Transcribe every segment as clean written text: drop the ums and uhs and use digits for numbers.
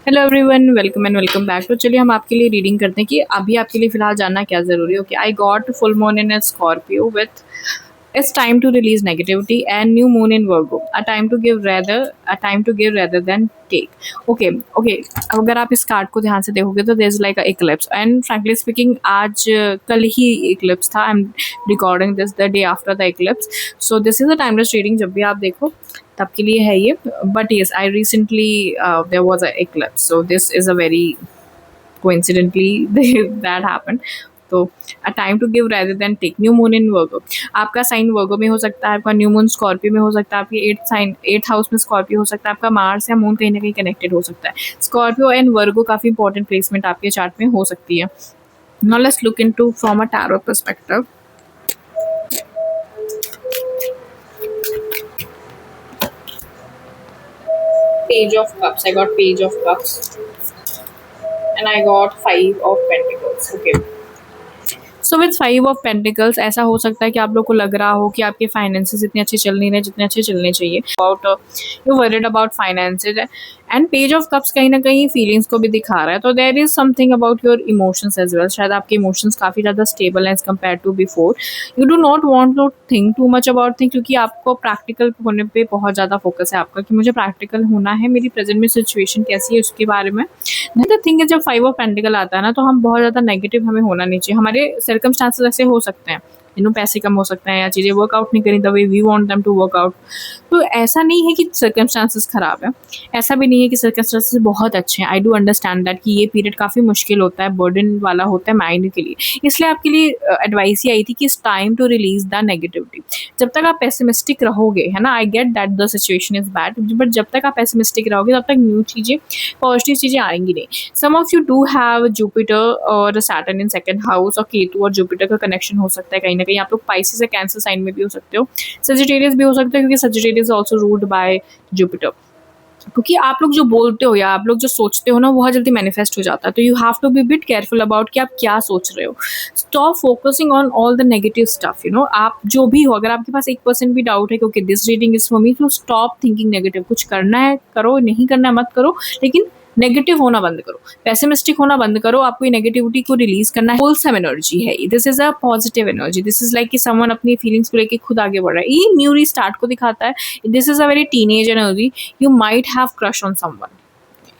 Hello everyone, welcome and welcome back. तो चलिए हम आपके लिए रीडिंग करते हैं कि अभी आपके लिए फिलहाल जानना क्या ज़रूरी है। Okay, I got full moon in Scorpio with it's time to release negativity and new moon in Virgo, a time to give rather than take. Okay, अगर आप इस कार्ड को ध्यान से देखोगे तो there's like a eclipse and frankly speaking आज कल ही eclipse था. I'm recording this the day after the eclipse, so this is a timeless reading. जब भी आप देखो तब के लिए है ये. But yes, I recently there was a eclipse, so this is a very coincidentally that happened. तो a time to give rather than take. New moon in Virgo. आपका साइन वर्गो में हो सकता है, आपका न्यू मून स्कॉर्पियो में हो सकता है, आपकी एट हाउस में स्कॉर्पियो हो सकता है, आपका मार्स या मून कहीं ना कहीं कनेक्टेड हो सकता है. स्कॉर्पियो एंड वर्गो काफ़ी इंपॉर्टेंट प्लेसमेंट आपके चार्ट में हो सकती है. Now let's look into from a tarot perspective. Page of Cups. I got Page of Cups. And I got Five of Pentacles. Okay. So with 5 of pentacles ऐसा हो सकता है कि आप लोग को लग रहा हो कि आपके फाइनेंसेस इतने अच्छे चल नहीं रहे जितने अच्छे चलने चाहिए. About you worried about finances. And page of cups कहीं ना कहीं फीलिंग्स को भी दिखा रहा है. तो there is something about your emotions as well. शायद आपके इमोशंस काफ़ी ज़्यादा स्टेबल हैं as compared to before. You do not want to think too much about thing, क्योंकि आपको प्रैक्टिकल होने पे बहुत ज़्यादा फोकस है आपका कि मुझे प्रैक्टिकल होना है, मेरी प्रेजेंट में सिचुएशन कैसी है उसके बारे में. द थिंग है, जब 5 ऑफ पेंटिकल आता है ना तो हम बहुत ज़्यादा नेगेटिव हमें होना नहीं चाहिए. हमारे सर्कमस्टांसेस ऐसे हो सकते हैं, पैसे कम हो सकते हैं या चीज़ें वर्कआउट नहीं करी the way we want them to work out. तो ऐसा नहीं है कि सर्कमस्टांसेस ख़राब है, ऐसा भी नहीं है कि सर्कमस्टांसेस बहुत अच्छे हैं. आई डू अंडरस्टैंड दैट कि ये पीरियड काफ़ी मुश्किल होता है, बर्डन वाला होता है माइंड के लिए. इसलिए आपके लिए एडवाइस ही आई थी कि it's time to release the negativity. जब तक आप पेसिमिस्टिक रहोगे, है ना, I get that the situation is bad, but जब तक आप पेसिमिस्टिक रहोगे तब तक न्यू चीज़ें, पॉजिटिव चीज़ें आएंगी नहीं. Some of you do have Jupiter और सैटर्न इन सेकंड हाउस, और केतु और जुपिटर का कनेक्शन हो सकता है. कहीं ना कहीं आप लोग पाइसेस या कैंसर साइन में भी हो सकते हो, सजिटेरियस भी हो सकते हो, क्योंकि Sagittarius also ruled by Jupiter. क्योंकि आप लोग जो बोलते हो या आप लोग जो सोचते हो ना, बहुत जल्दी मैनिफेस्ट हो जाता है. तो you have to be bit careful about कि आप क्या सोच रहे हो. Stop focusing on all the negative stuff. आप जो भी हो, अगर आपके पास 1% भी डाउट है क्योंकि this reading is for me, तो स्टॉप थिंकिंग नेगेटिव. कुछ करना है करो, नहीं करना है मत करो, लेकिन नेगेटिव होना बंद करो, पेसिमिस्टिक होना बंद करो. आपको ये नेगेटिविटी को रिलीज करना है. होलसम एनर्जी है, this is a positive energy. This is like कि समवन अपनी फीलिंग्स को लेके खुद आगे बढ़ रहा है. ये न्यू रीस्टार्ट को दिखाता है. This is a very teenage energy. You might have crush on someone.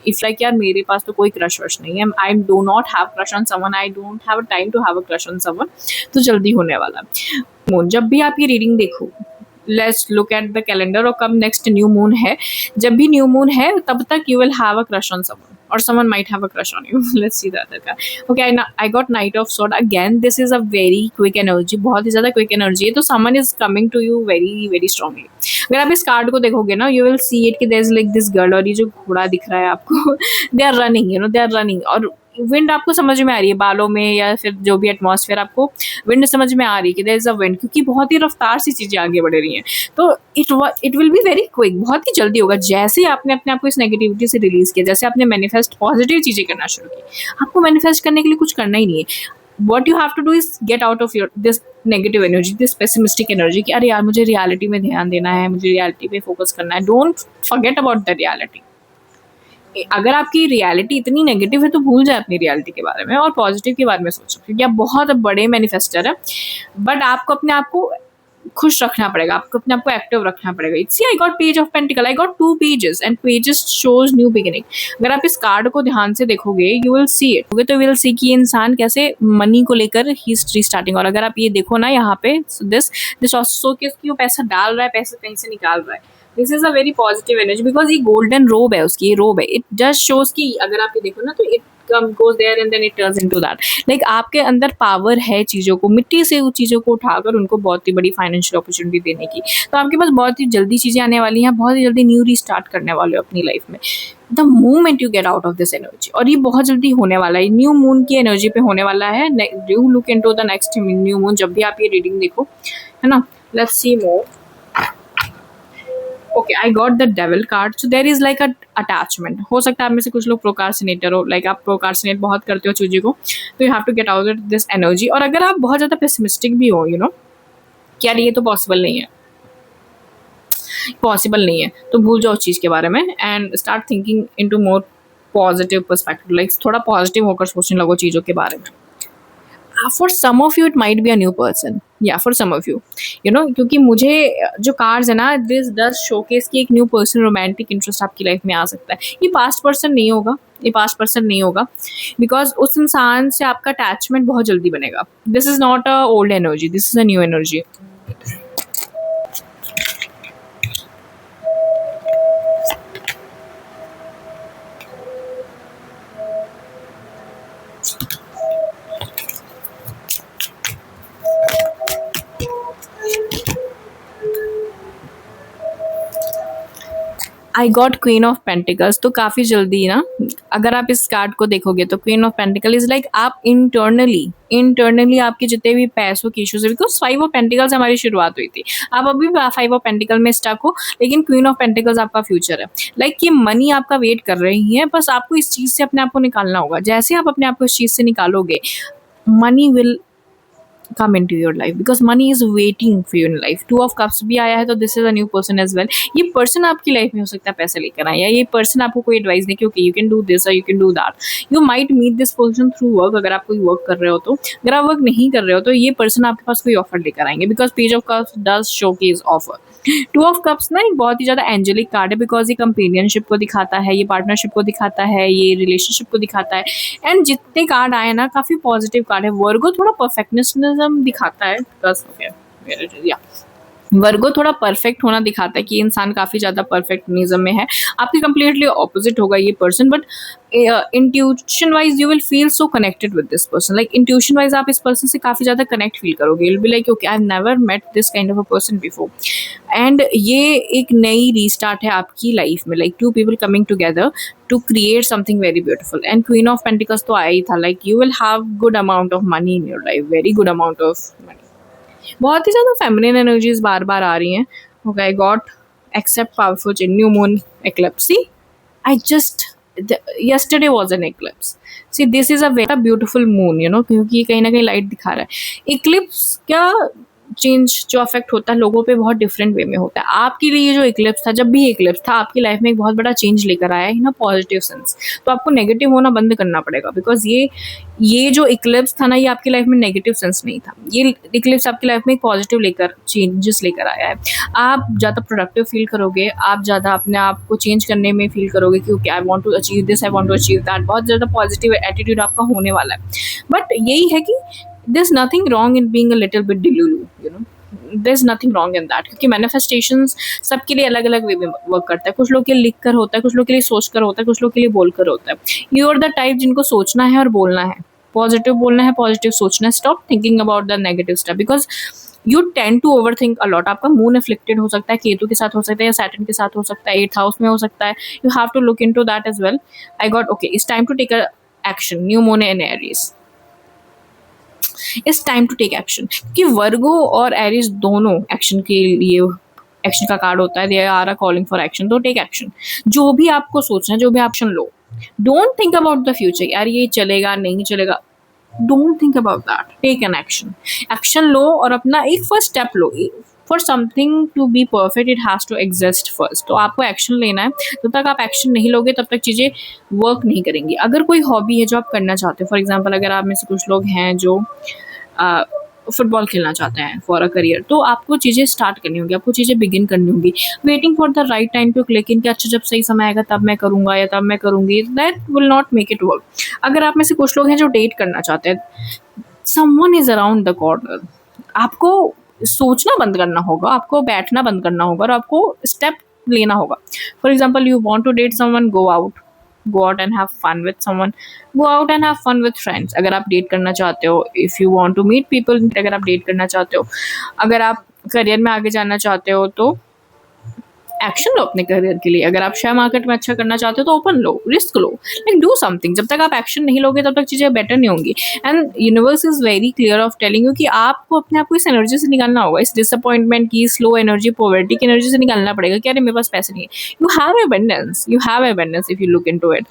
If like यार मेरे पास तो कोई क्रश वश नहीं है, I do not have crush on someone, I don't have time to have a crush on someone. तो जल्दी होने वाला. मून, जब भी आप ये रीडिंग देखो, let's look at the calendar और कब नेक्स्ट न्यू मून है. जब भी न्यू मून है तब तक you will have a crush on someone or someone might have a crush on you. Let's see the other card. Okay, I got Knight of Sword again. This is a very quick energy, बहुत ही ज़्यादा quick energy है. तो someone is coming to you very very strongly. अगर आप इस card को देखोगे ना, you will see it कि there is like this girl, और ये जो घोड़ा दिख रहा है आपको, they are running, they are running. और विंड आपको समझ में आ रही है बालों में या फिर जो भी एटमॉस्फेयर, आपको विंड समझ में आ रही है कि देयर इज अ विंड, क्योंकि बहुत ही रफ्तार से चीज़ें आगे बढ़ रही हैं. तो it will be very quick, बहुत ही जल्दी होगा. जैसे आपने अपने आप को इस नेगेटिविटी से रिलीज किया, जैसे आपने मैनिफेस्ट पॉजिटिव चीज़ें करना शुरू की, आपको मैनिफेस्ट करने के लिए कुछ करना ही नहीं है. What you have to do is get out of your this negative energy, this pessimistic energy कि अरे यार मुझे रियलिटी में ध्यान देना है, मुझे रियलिटी पे फोकस करना है. Don't forget about the reality. अगर आपकी रियलिटी इतनी नेगेटिव है तो भूल जाए अपनी रियलिटी के बारे में और पॉजिटिव के बारे में सोचो, क्योंकि आप बहुत बड़े मैनिफेस्टर हैं. बट आपको अपने आप को खुश रखना पड़ेगा, आपको अपने आप को एक्टिव रखना पड़ेगा. It's I got page of pentacle, I got 2 pages and pages shows new beginning. अगर आप इस कार्ड को ध्यान से देखोगे, यू विल सी इट. तो विल सी कि इंसान कैसे मनी को लेकर ही रीस्टार्टिंग. और अगर आप ये देखो ना यहाँ पे, दिस ऑल्सो कि वो पैसा डाल रहा है, पैसा कहीं से निकाल रहा है. This is a very positive energy, because ये गोल्डन रोब है उसकी, ये रोब है. इट जस्ट शोज कि अगर आप ये देखो ना, तो it goes there and then it turns into that. Like आपके अंदर पावर है चीज़ों को, मिट्टी से उन चीज़ों को उठाकर उनको बहुत ही बड़ी फाइनेंशियल अपॉर्चुनिटी देने की. तो आपके पास बहुत ही जल्दी चीज़ें आने वाली हैं, बहुत ही जल्दी न्यू रीस्टार्ट करने वाले हो अपनी लाइफ में. The moment you get out of this energy, और ये बहुत जल्दी होने वाला है. न्यू मून की एनर्जी पे होने वाला है. Do look into the next new moon जब भी आप ये रीडिंग देखो, है ना. Let's see more. Okay, I got the devil card. So there is like a attachment. हो सकता है आप में से कुछ लोग प्रोकार्सिनेटर हो, लाइक आप प्रोकार्सिनेट बहुत करते हो चीज़ों को, तो you have to get out this energy. और अगर आप बहुत ज़्यादा पेसिमिस्टिक भी हो, कि यार ये तो पॉसिबल नहीं है, तो भूल जाओ उस चीज़ के बारे में and start thinking into more positive perspective, like थोड़ा पॉजिटिव होकर सोचने लगो चीज़ों के बारे में. For some of you it might be a new person, या for some of you you know, क्योंकि मुझे जो कार्ड्स है ना, दिस डज शोकेस कि एक न्यू पर्सन रोमांटिक इंटरेस्ट आपकी लाइफ में आ सकता है. ये पास्ट पर्सन नहीं होगा, ये पास्ट पर्सन नहीं होगा, बिकॉज उस इंसान से आपका अटैचमेंट बहुत जल्दी बनेगा. This is not a old energy, this is a new energy. I got queen of pentacles. तो काफ़ी जल्दी ना, अगर आप इस कार्ड को देखोगे तो queen of pentacle is like आप इंटरनली आपके जितने भी पैसों की इश्यूज है, बिकॉज फाइव ऑफ पेंटिकल्स हमारी शुरुआत हुई थी, आप अभी फाइव ऑफ पेंटिकल में स्टक हो, लेकिन क्वीन ऑफ पेंटिकल्स आपका फ्यूचर है. लाइक ये मनी आपका वेट कर रही है, बस आपको इस चीज़ से अपने आप को निकालना होगा. जैसे आप अपने आप को इस चीज़ से निकालोगे, money will come into your life because money is waiting for you in life. Two of cups भी आया है, तो this is a new person as well. ये person आपकी लाइफ में हो सकता है पैसे लेकर आए, या ये person आपको कोई एडवाइस दे कि okay you can do this or you can do that. You might meet this person through work. अगर आप कोई वर्क कर रहे हो तो, अगर आप वर्क नहीं कर रहे हो तो ये person आपके पास कोई ऑफर लेकर आएंगे, because page of cups does showcase offer. Two of cups ना एक बहुत ही ज़्यादा एंजेलिक कार्ड है, बिकॉज ये कंपेनियनशिप को दिखाता है, ये पार्टनरशिप को दिखाता है, ये रिलेशनशिप को दिखाता है. एंड जितने कार्ड आए ना, काफ़ी पॉजिटिव कार्ड है. वर्गो थोड़ा परफेक्शनिज्म दिखाता है, बिकॉज या वर्गो थोड़ा परफेक्ट होना दिखाता है कि इंसान काफ़ी ज़्यादा परफेक्शनिज्म में है. आपके कंप्लीटली ऑपोजिट होगा ये person, but intuition wise you will feel so connected with this person. Like intuition wise आप इस पर्सन से काफ़ी ज़्यादा कनेक्ट फील करोगे. You will be like okay I have never met this kind of a person before. And ये एक नई restart है आपकी लाइफ में, like two people coming together to create something very beautiful. And queen of pentacles तो आया ही था, like you will have good amount of money in your life, very good amount of money. बहुत ही ज़्यादा feminine energies बार बार आ रही हैं. Okay, I got except powerful in new moon eclipse. See I just yesterday was an eclipse. See, this is a very beautiful moon, you know, क्योंकि ये कहीं ना कहीं लाइट दिखा रहा है. इक्लिप्स क्या चेंज जो अफेक्ट होता है लोगों पे बहुत डिफरेंट वे में होता है. आपके लिए जो इक्लिप्स था, जब भी इक्लिप्स था, आपकी लाइफ में एक बहुत बड़ा चेंज लेकर आया है इन अ पॉजिटिव सेंस. तो आपको नेगेटिव होना बंद करना पड़ेगा, बिकॉज ये जो इक्लिप्स था ना, ये आपकी लाइफ में नेगेटिव सेंस नहीं था. ये इक्लिप्स आपकी लाइफ में एक पॉजिटिव लेकर चेंजेस लेकर आया है. आप ज़्यादा प्रोडक्टिव फील करोगे, आप ज़्यादा अपने आप को चेंज करने में फील करोगे कि okay I want to achieve this, I want to achieve that. बहुत ज़्यादा पॉजिटिव एटीट्यूड आपका होने वाला है. बट यही है कि there's nothing wrong in being a little bit delulu, you know, there's nothing wrong in that. क्योंकि manifestations सबके लिए अलग अलग वे में वर्क करता है. कुछ लोग के लिए लिख कर होता है, कुछ लोग के लिए सोच कर होता है, कुछ लोग के लिए बोल कर होता है. यू आर द टाइप जिनको सोचना है और बोलना है, पॉजिटिव बोलना है, पॉजिटिव सोचना है. Stop thinking about the negative stuff, because you tend to over think a lot. आपका मून एफ्लिक्टेड हो सकता है, केतु के साथ हो सकता है, या सैटर्न के साथ हो सकता है, 8th हाउस में हो सकता है. You have to look into that as well. I got okay, it's time to take a action. New moon in Aries, it's time to take action. कि वर्गो और एरीज दोनों एक्शन के लिए, action का कार्ड होता है. They are calling for action. तो take action. जो भी आपको सोचना है, जो भी एक्शन लो. Don't think about the future, यार ये चलेगा नहीं चलेगा. Don't think about that. Take an action. Action लो और अपना एक फर्स्ट स्टेप लो. For something to be perfect it has to exist first. तो आपको एक्शन लेना है. जब तक आप एक्शन नहीं लोगे तब तक चीज़ें वर्क नहीं करेंगी. अगर कोई हॉबी है जो आप करना चाहते हो, फॉर एग्जांपल अगर आप में से कुछ लोग हैं जो फुटबॉल खेलना चाहते हैं फॉर अ करियर, तो आपको चीज़ें स्टार्ट करनी होगी, आपको चीज़ें बिगिन करनी होगी. Waiting for the right time to click in, कि अच्छा जब सही समय आएगा तब मैं करूँगा या तब मैं करूँगी, that will not make it work. अगर आप में से कुछ लोग हैं जो डेट करना चाहते हैं, someone is around the corner. आपको सोचना बंद करना होगा, आपको बैठना बंद करना होगा और आपको स्टेप लेना होगा. For example you want to date someone, go out and have fun with someone. Go out and have fun with friends. अगर आप डेट करना चाहते हो, if you want to meet people, अगर आप डेट करना चाहते हो, अगर आप करियर में आगे जाना चाहते हो तो एक्शन लो अपने करियर के लिए. अगर आप शेयर मार्केट में अच्छा करना चाहते हो तो open low, risk low, like do something. जब तक आप एक्शन नहीं लोगे तब तक चीज़ें बेटर नहीं होंगी. And universe is very clear of telling you कि आपको अपने आप को इस एनर्जी से निकालना होगा, इस डिसअपॉइंटमेंट की, स्लो एनर्जी, पॉवर्टी की एनर्जी से निकालना पड़ेगा. क्या अरे मेरे पास पैसे नहीं है. You have abundance if you look into it.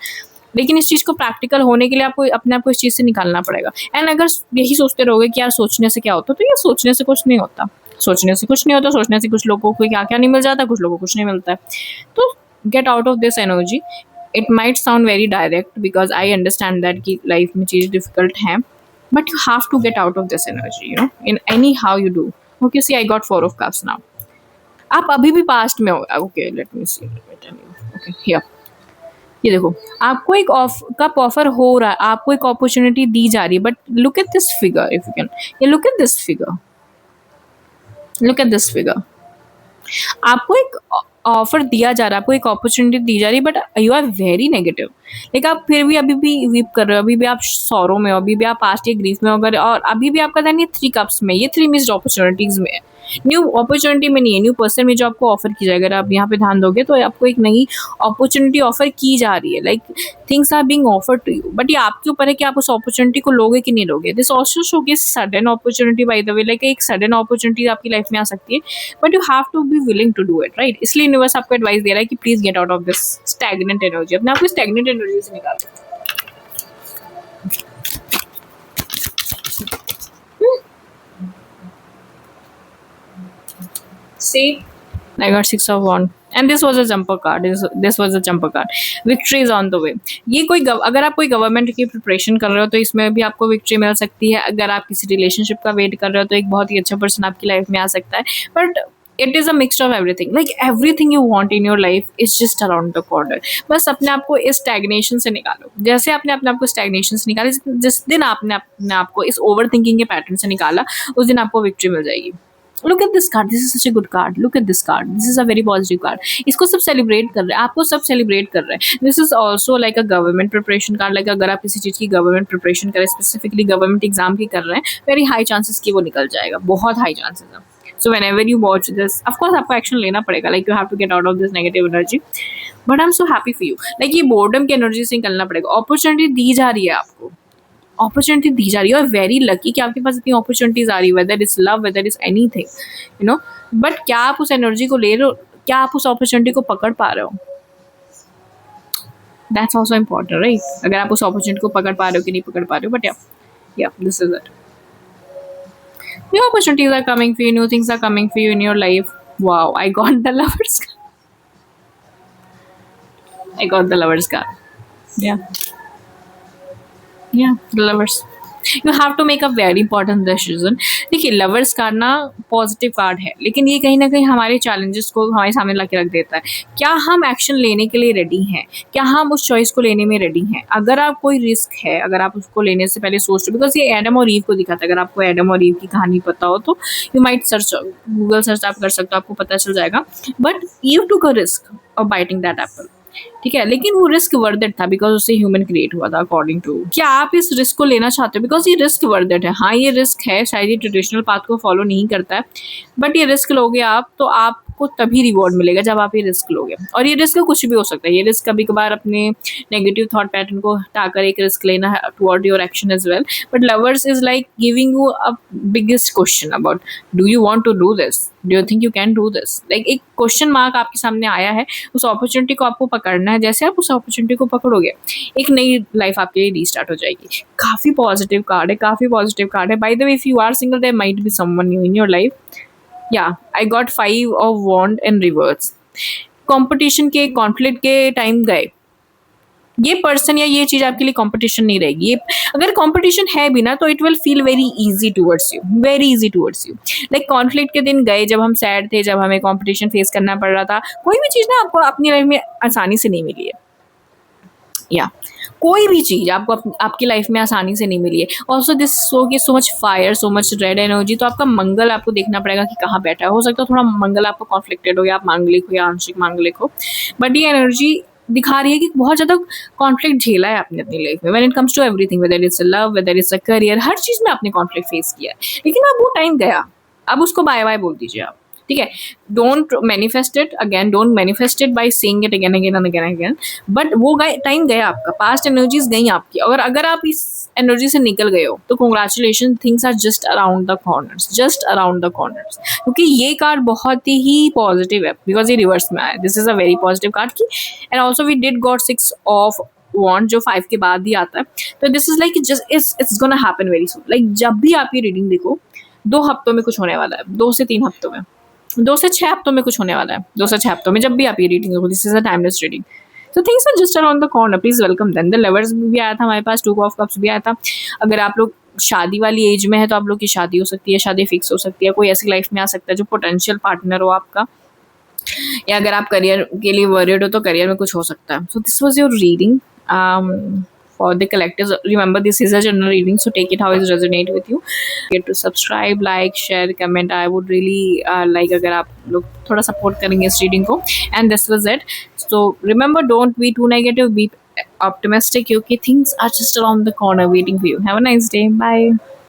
लेकिन इस चीज़ को प्रैक्टिकल होने के लिए आपको अपने आप को इस चीज़ से निकालना पड़ेगा. एंड अगर यही सोचते रहोगे कि यार सोचने से क्या होता, तो यार सोचने से कुछ नहीं होता. सोचने से कुछ नहीं होता. सोचने से कुछ लोगों को क्या क्या नहीं मिल जाता, कुछ लोगों को कुछ नहीं मिलता है. तो get out of this energy. It might sound very direct because I understand that कि लाइफ में चीज़ डिफिकल्ट हैं, but you have to get out of this energy, you know, in any how you do. Okay, see I got 4 of cups now. आप अभी भी past में हो. Okay, let me see. Okay, here. ये देखो, आपको एक कप ऑफर हो रहा है, आपको एक अपॉर्चुनिटी दी जा रही है, but look at this figure. If you can, ये look at this figure, look at this figure. आपको एक ऑफर दिया जा रहा है, आपको एक अपॉर्चुनिटी दी जा रही है, but you are very negative. Like आप फिर भी अभी भी वीप कर रहे हो, अभी भी आप सॉरो में हो, अभी भी आप पास्ट या ग्रीफ में हो, अगर और अभी भी आपका ध्यान ये 3 cups में, ये 3 मिस्ड अपॉर्चुनिटीज में है. न्यू अपॉर्चुनिटी में नहीं है, न्यू पर्सन में जो आपको ऑफर की जाएगा. अगर आप यहाँ पे ध्यान दोगे तो आपको एक नई अपॉर्चुनिटी ऑफर की जा रही है. Like things are being offered to you, but ये आपके ऊपर है कि आप उस अपॉर्चुनिटी को लोगे कि नहीं लोगे. दिस ऑल्सो शो कि sudden opportunity, by the way, like एक सडन अपॉर्चुनिटी आपकी लाइफ में आ सकती है, but you have to be willing to do it, right. इसलिए यूनिवर्स आपको एडवाइस दे रहा है कि please get out of this stagnant energy. अपने आप को स्टैग्नेंट एनर्जी से निकालो. See, I got 6 of 1 and this was a jumper card. This was a jumper card. Victory is on the way. ये कोई अगर आप कोई गवर्नमेंट की प्रिपरेशन कर रहे हो तो इसमें भी आपको विक्ट्री मिल सकती है. अगर आप किसी रिलेशनशिप का वेट कर रहे हो तो एक बहुत ही अच्छा पर्सन आपकी लाइफ में आ सकता है. But it is a mixture of everything. Like everything you want in your life is just around the corner. बस अपने आप को इस स्टैग्नेशन से निकालो. जैसे आपने अपने आप को स्टैग्नेशन से निकाला, जिस दिन आपने अपने आप को इस ओवर थिंकिंग के पैटर्न से निकाला, उस दिन आपको विक्ट्री मिल जाएगी. Look at this card. This is such a good card. Look at this card. This is a very positive card. इसको सब सेलिब्रेट कर रहे हैं, आपको सब सेलिब्रेट कर रहे हैं. This is also like a government preparation card. Like अगर आप किसी चीज़ की गवर्नमेंट प्रिपरेशन करें, स्पेसिफिकली गवर्नमेंट एग्जाम की कर रहे हैं, वेरी हाई चांसेस कि वो निकल जाएगा. बहुत हाई चांसेस है. So whenever you watch this, of course आपको एक्शन लेना पड़ेगा. Like you have to get out of this negative energy. But I'm so happy for you. Like ये बोर्डम की एनर्जी से निकलना पड़ेगा. अपॉर्चुनिटी दी जा रही है आपको, अपॉर्चुनिटी दी जा रही है, और वेरी लकी कि आपके पास इतनी अपॉर्चुनिटीज आ रही है, whether is love, whether is anything, you know. But क्या आप उस एनर्जी को ले रहे हो, क्या आप उस अपॉर्चुनिटी को पकड़ पा रहे हो? That's also important, right. अगर आप उस अपॉर्चुनिटी को पकड़ पा रहे हो कि नहीं पकड़ पा रहे हो. बट या this is it. New opportunities are coming for you, new things are coming for you in your life. Wow, I got the lovers card. I got the lovers card. Yeah. Yeah, the lovers. You have to make a very important decision. देखिए, lovers card ना positive card है, लेकिन ये कहीं ना कहीं हमारे challenges को हमारे सामने ला के रख देता है. क्या हम एक्शन लेने के लिए रेडी हैं? क्या हम उस चॉइस को लेने में रेडी हैं? अगर आप कोई रिस्क है, अगर आप उसको लेने से पहले सोच रहे, बिकॉज ये एडम और ईव को दिखाता है. अगर आपको एडम और ईव की कहानी पता हो तो you might search, Google search आप कर सकते हो, आपको पता चल जाएगा. But Eve took a risk of biting that apple. ठीक है, लेकिन वो रिस्क वर्थ इट था बिकॉज उससे ह्यूमन क्रिएट हुआ था, अकॉर्डिंग टू. क्या आप इस रिस्क को लेना चाहते हो? बिकॉज ये रिस्क वर्थ इट है. हाँ, ये रिस्क है, शायद ये ट्रेडिशनल पाथ को फॉलो नहीं करता है, बट ये रिस्क लोगे आप तो आपको तभी रिवॉर्ड मिलेगा जब आप ये रिस्क लोगे. और ये रिस्क कुछ भी हो सकता है. ये रिस्क कभी कभार अपने नेगेटिव थॉट पैटर्न को हटाकर एक रिस्क लेना है toward your action as well. But lovers is like giving you a biggest question about do you want to do this, do you think you can do this. Like एक question mark आपके सामने आया है. उस opportunity को आपको पकड़ना है. जैसे आप उस अपॉर्चुनिटी को पकड़ोगे, एक नई लाइफ आपके लिए रीस्टार्ट हो जाएगी. काफ़ी पॉजिटिव कार्ड है, काफ़ी पॉजिटिव कार्ड है. By the way, if you are single, there might be someone new in your life. या आई गॉट 5 of wand इन रिवर्स. कॉम्पिटिशन के, कॉन्फ्लिक्ट के टाइम गए. ये पर्सन या ये चीज़ आपके लिए कंपटीशन नहीं रहेगी. ये अगर कंपटीशन है भी ना तो it will feel very easy towards you, very easy towards you. Like conflict के दिन गए जब हम सैड थे, जब हमें कंपटीशन फेस करना पड़ रहा था. कोई भी चीज़ ना आपको अपनी लाइफ में आसानी से नहीं मिली है. या कोई भी चीज़ आपको आपकी लाइफ में आसानी से नहीं मिली है. ऑल्सो दिस सो की so much fire, so much red energy. तो आपका मंगल आपको देखना पड़ेगा कि कहाँ बैठा है. हो सकता है थोड़ा मंगल आपको कॉन्फ्लिक्टेड हो, या आप मांगलिक हो या आंशिक मांगलिक हो. बट ये एनर्जी दिखा रही है कि बहुत ज़्यादा कॉन्फ्लिक्ट झेला है आपने अपनी लाइफ में. When it comes to everything, whether it's a love, whether it's a career, हर चीज़ में आपने कॉन्फ्लिक्ट फेस किया है. लेकिन अब वो टाइम गया, अब उसको बाय बाय बोल दीजिए आप. ठीक है, don't manifest it again, don't manifest it by saying it again again and again again. But वो टाइम गया आपका, पास्ट एनर्जीज गई आपकी. और अगर आप इस एनर्जी से निकल गए हो तो congratulation, things are just around the corners, just around the corners. क्योंकि ये कार्ड बहुत ही पॉजिटिव है बिकॉज ये रिवर्स में आया. This is a very positive card की. And also we did got 6 of wand जो 5 के बाद ही आता है. तो this is like just it's gonna happen very soon. Like जब भी आप ये रीडिंग देखो, 2 हफ्तों में कुछ होने वाला है, 2 से 3 हफ्तों में, 2 से 6 हफ्तों में कुछ होने वाला है. 2 से 6 हफ्तों में जब भी आप ये रीडिंग देखो, this is a timeless reading. तो things are just around the corner, please welcome them. The lovers भी आया था हमारे पास, टू ऑफ कप्स भी आया था। अगर आप लोग शादी वाली एज में है तो आप लोग की शादी हो सकती है, शादी फिक्स हो सकती है, कोई ऐसी लाइफ में आ सकता है जो पोटेंशियल पार्टनर हो आपका, या अगर आप करियर के लिए वरीड हो तो करियर में कुछ हो सकता है। So this was your reading for the collectors. Remember, this is a general reading, so take it how it resonate with you. Get to subscribe, like, share, comment. I would really like अगर आप लोग थोड़ा support करेंगे इस reading को। And this was it. So remember, don't be too negative, be optimistic, क्योंकि things are just around the corner waiting for you. Have a nice day. Bye.